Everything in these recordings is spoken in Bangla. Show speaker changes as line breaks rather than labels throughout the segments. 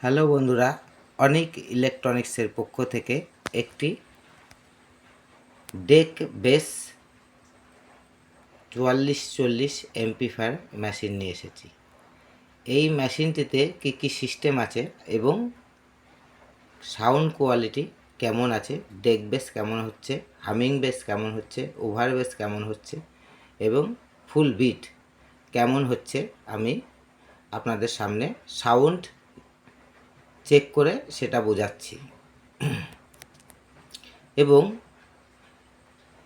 হ্যালো বন্ধুরা, অনিক ইলেকট্রনিক্সের পক্ষ থেকে একটি ডেক বেস 4440 এমপ্লিফায়ার মেশিন নিয়ে এসেছি। এই মেশিনটিতে কী কী সিস্টেম আছে এবং সাউন্ড কোয়ালিটি কেমন আছে, ডেক বেস কেমন হচ্ছে, হামিং বেস কেমন হচ্ছে, ওভার বেস কেমন হচ্ছে এবং ফুল বিট কেমন হচ্ছে, আমি আপনাদের সামনে সাউন্ড চেক করে সেটা বোঝাচ্ছি। এবং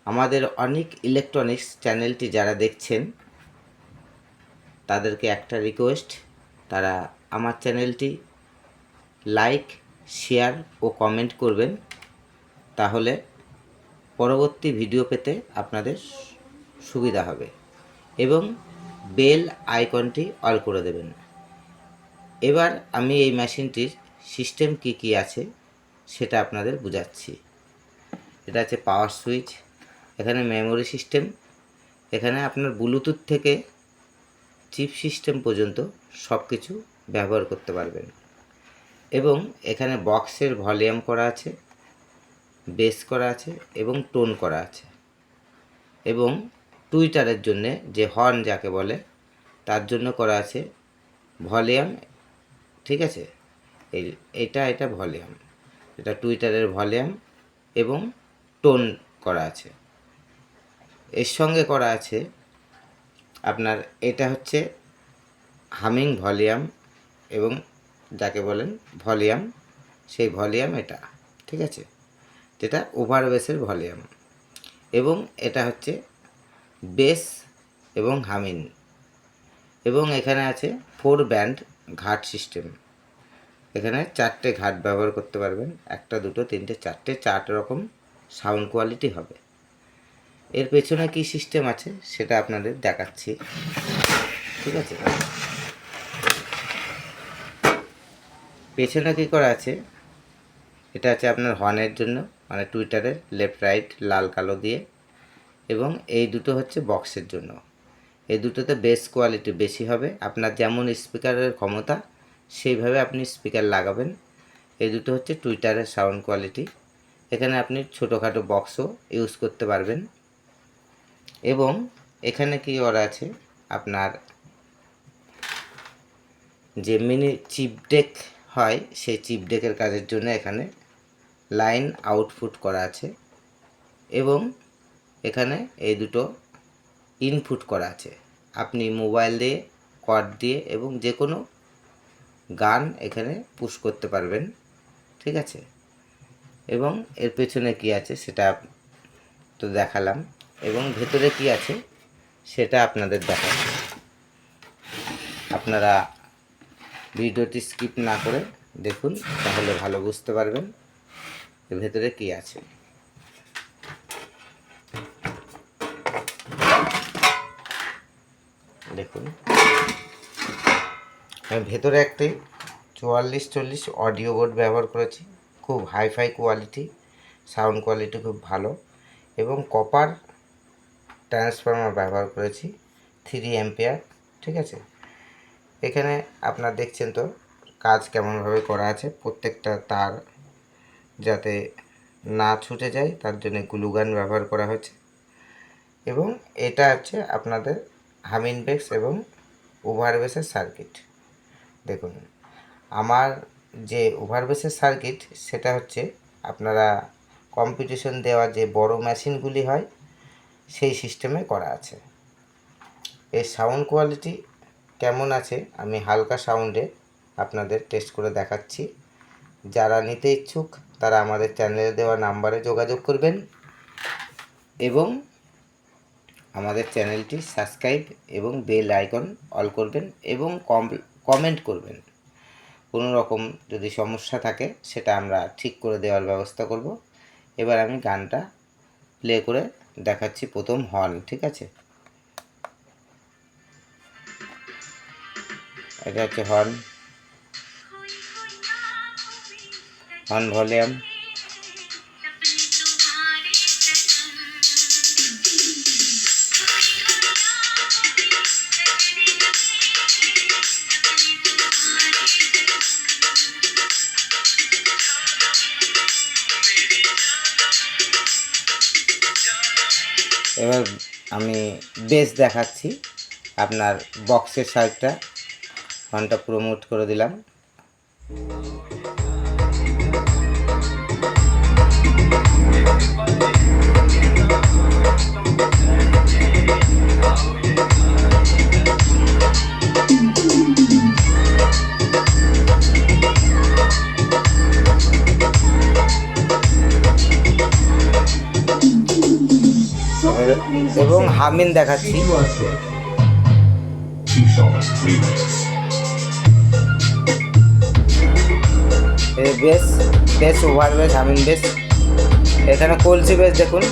আমাদের অনিক ইলেকট্রনিক্স চ্যানেলটি যারা দেখছেন তাদেরকে একটা রিকোয়েস্ট, তারা আমার চ্যানেলটি লাইক, শেয়ার ও কমেন্ট করবেন, তাহলে পরবর্তী ভিডিও পেতে আপনাদের সুবিধা হবে। এবং বেল আইকনটি অল করে দেবেন। এবার আমি এই মেশিনটির সিস্টেম কি কি আছে সেটা আপনাদের বোঝাচ্ছি। এটা আছে পাওয়ার সুইচ, এখানে মেমোরি সিস্টেম, এখানে আপনার ব্লুটুথ থেকে চিপ সিস্টেম পর্যন্ত সব কিছু ব্যবহার করতে পারবেন। এবং এখানে বক্সের ভলিউম করা আছে, বেস করা আছে এবং টোন করা আছে। এবং টুইটারের জন্যে যে হর্ন যাকে বলে তার জন্য করা আছে ভলিউম, ঠিক আছে। এটা ভলিউম, এটা টুইটারের ভলিউম এবং টোন করা আছে। এর সঙ্গে করা আছে আপনার, এটা হচ্ছে হামিং ভলিউম এবং যাকে বলেন ভলিউম, সেই ভলিউম এটা, ঠিক আছে, যেটা ওভার বেসের ভলিউম। এবং এটা হচ্ছে বেস এবং হামিং। এবং এখানে আছে 4 ব্যান্ড ঘাট সিস্টেম। এখানে 4টে ঘাট ব্যবহার করতে পারবেন, 1 2 3 4টে, 4 রকম সাউন্ড কোয়ালিটি হবে। এর পেছনে কি সিস্টেম আছে সেটা আপনাদের দেখাচ্ছি, ঠিক আছে। পেছনে কী করা আছে, এটা আছে আপনার হর্নের জন্য, মানে টুইটারের লেফট রাইট লাল কালো দিয়ে। এবং এই দুটো হচ্ছে বক্সের জন্য। এই দুটোতে বেস কোয়ালিটি বেশি হবে, আপনার যেমন স্পিকারের ক্ষমতা সেইভাবে আপনি স্পিকার লাগাবেন। এই দুটো হচ্ছে টুইটারের সাউন্ড কোয়ালিটি। এখানে আপনি ছোটোখাটো বক্সও ইউজ করতে পারবেন। এবং এখানে কি করা আছে, আপনার যে মিনি চিপ ডেক হয় সেই চিপ ডেকের কাজের জন্য এখানে লাইন আউটপুট করা আছে। এবং এখানে এই দুটো ইনপুট করা আছে, আপনি মোবাইল দিয়ে, কর্ড দিয়ে এবং যে কোনো গান এখানে পুশ করতে পারবেন, ঠিক আছে। এবং এর পেছনে কি আছে সেটা তো দেখালাম, এবং ভেতরে কি আছে সেটা আপনাদের দেখাচ্ছি। আপনারা ভিডিওটি স্কিপ না করে দেখুন, তাহলে ভালো বুঝতে পারবেন এর ভেতরে কি আছে। দেখুন, আমি ভেতরে একটি 4440 অডিও বোর্ড ব্যবহার করেছি, খুব হাইফাই কোয়ালিটি, সাউন্ড কোয়ালিটি খুব ভালো। এবং কপার ট্রান্সফর্মার ব্যবহার করেছি 3 অ্যাম্পিয়ার, ঠিক আছে। এখানে আপনার দেখছেন তো কাজ কেমনভাবে করা আছে, প্রত্যেকটা তার যাতে না ছুটে যায় তার জন্য গ্লুগান ব্যবহার করা হয়েছে। এবং এটা হচ্ছে আপনাদের হামিং বেস এবং ওভার বেসের সার্কিট। দেখুন, আমার যে ওভার বেসের সার্কিট সেটা হচ্ছে আপনারা কম্পিটিশন দেওয়া যে বড় মেশিনগুলি হয় সেই সিস্টেমে করা আছে। এর সাউন্ড কোয়ালিটি কেমন আছে আমি হালকা সাউন্ডে আপনাদের টেস্ট করে দেখাচ্ছি। যারা নিতে ইচ্ছুক তারা আমাদের চ্যানেলে দেওয়া নাম্বারে যোগাযোগ করবেন এবং আমাদের চ্যানেলটি সাবস্ক্রাইব এবং বেল আইকন অল করবেন এবং কমেন্ট করবেন। কোনো রকম যদি সমস্যা থাকে সেটা আমরা ঠিক করে দেওয়ার ব্যবস্থা করব। এবার আমি গানটা প্লে করে দেখাচ্ছি, প্রথম হর্ন, ঠিক আছে। এটা হচ্ছে হর্ন ভলিউম। এবার আমি বেস দেখাচ্ছি। আপনার বক্সের সাইডটা ফোনটা প্রমোট করে দিলাম। এবং হামিন দেখাচ্ছি। এই base base over base হামিন base, এখানে কলসি বেস দেখুন।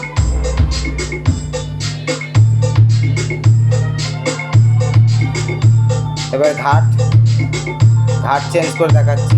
এবার ঘাট চেঞ্জ করে দেখাচ্ছি।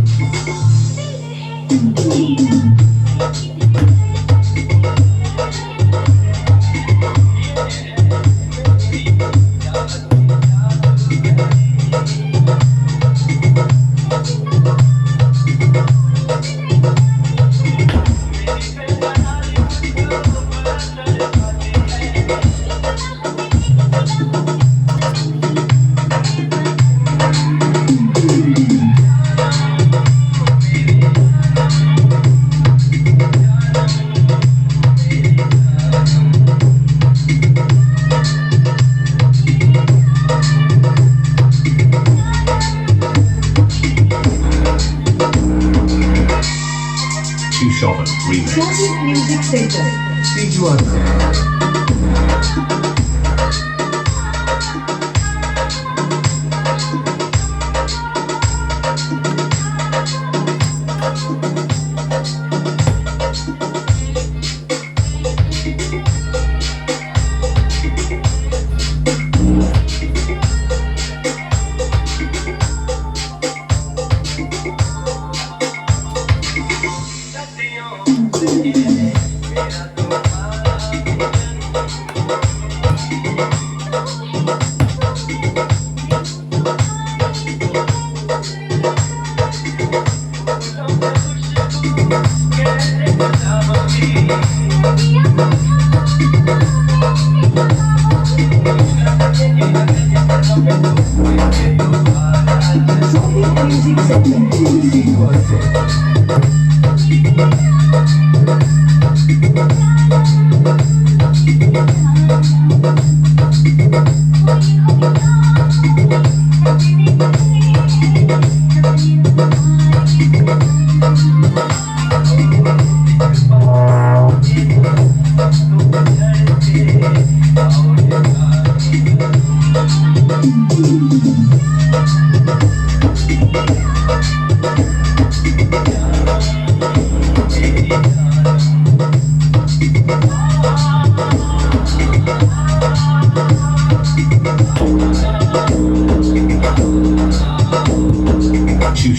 Shoven Remix.
Classic Music Center. Music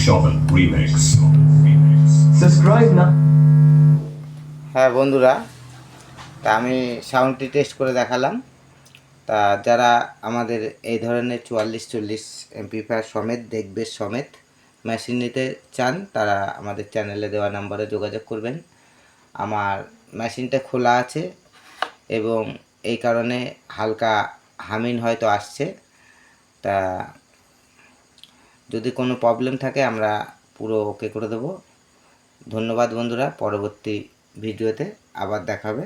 Shoven Remix. Subscribe now.
হ্যাঁ বন্ধুরা, তা আমি সাউন্ডটি টেস্ট করে দেখালাম। তা যারা আমাদের এই ধরনের 44-40 এমপ্লিফায়ার সমেত ডেকবেস সমেত মেশিন নিতে চান, তারা আমাদের চ্যানেলে দেওয়া নাম্বারে যোগাযোগ করবেন। আমার মেশিনটা খোলা আছে এবং এই কারণে হালকা হামিন হয়তো আসছে। তা যদি কোনো প্রবলেম থাকে আমরা পুরো ওকে করে দেবো। ধন্যবাদ বন্ধুরা, পরবর্তী ভিডিওতে আবার দেখাবে।